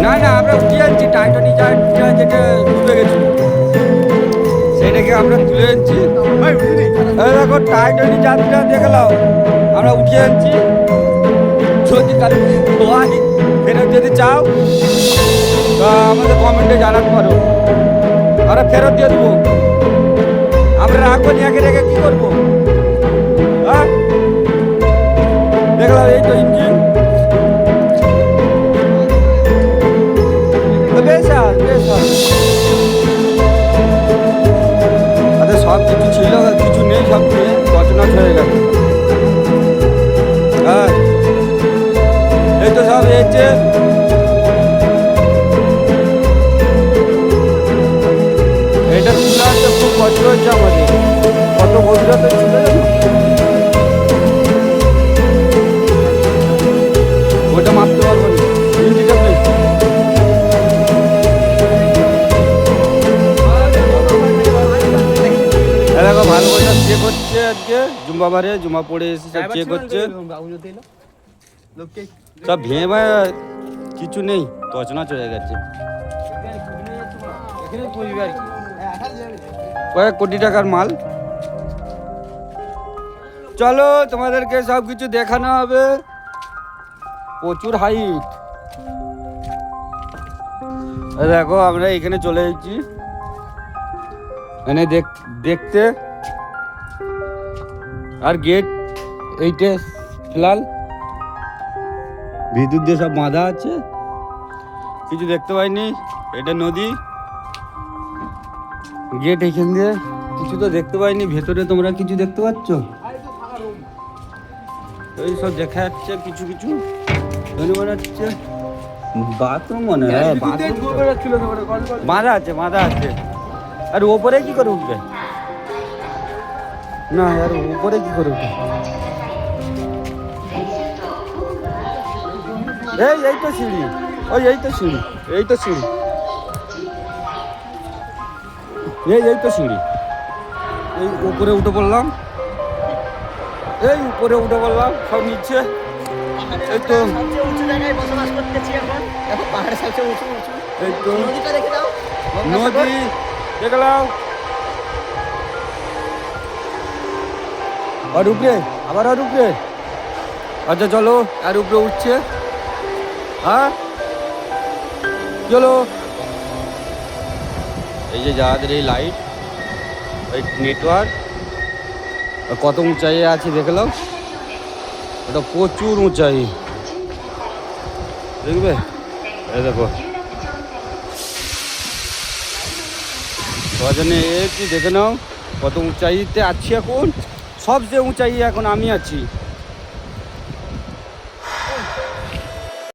না না আমরা উঠিয়ে আনছি টাইটানিক যেটা ডুবে গেছিল সেটাকে আমরা তুলে আনছি। দেখো টাইটানিক যাত্রা দেখলাম আমরা উঠিয়ে আনছি। যদি কারো হয় ফেরত যদি চাও তা আমাদের কমেন্টে জানাতে পারো, আমরা ফেরত দিয়ে দেবো। আমরা রাখবো নি, একে রেখে কী করবো? হ্যাঁ দেখলাম এই তো ইঞ্জিন সব কিছু ছিল, কিছু নেই, সব নিয়ে তছনছ হয়ে গেল। হ্যাঁ এই তো সব এসছে। এটা তুলে আসতে খুব কষ্ট হচ্ছে আমাদের, কত গভীরতা ছিল জানো? ওটা মারতে পারবো না, ইঞ্জিনটা নেই। দেখো ভালো করে চেক হচ্ছে আজকে, জুম্বাবারে জুম্মা পড়ে এসে চেক হচ্ছে। সব ভেঙে কিছু নেই, তছনছ হয়ে গেছে। কয়েক কোটি টাকার মাল। চলো তোমাদেরকে সব কিছু দেখানো হবে। প্রচুর হাইট। দেখো আমরা এখানে চলে এসেছি মানে দেখতে। আর গেট এইটা ফিলহাল বিদ্যুৎ দিয়ে সব বাঁধা আছে, কিছু দেখতে পাইনি। এটা নদী, গেট এইখান দিয়ে কিছু তো দেখতে পাইনি। ভেতরে তোমরা কিছু দেখতে পাচ্ছ? এই সব দেখা যাচ্ছে কিছু কিছু। মনে হচ্ছে বাথরুম, মনে হয় বাঁধা আছে, বাঁধা আছে। আর ওপরে কি করে উঠবে? না আর উপরে কি করে উঠবে? এই তো সিঁড়ি, এই তো সিঁড়ি, এই তো সিঁড়ি, এই তো সিঁড়ি। এই উপরে উঠে পড়লাম, এই উপরে উঠে পড়লাম সব নিচ্ছে। এই তো এই তো নদী দেখলাম। আর উপরে আবার, আর উপরে। আচ্ছা চলো, আর উপরে উঠছে। হ্যাঁ চলো। এই যে যাদের এই লাইট, এই নেটওয়ার্ক কত উঁচাইয়ে আছে দেখলাম। ওটা প্রচুর উঁচাই, দেখবে? এই দেখো জন্য একটু দেখে নাও কত উঁচাইতে আছি এখন। সবচেয়ে উঁচাই এখন আমি আছি।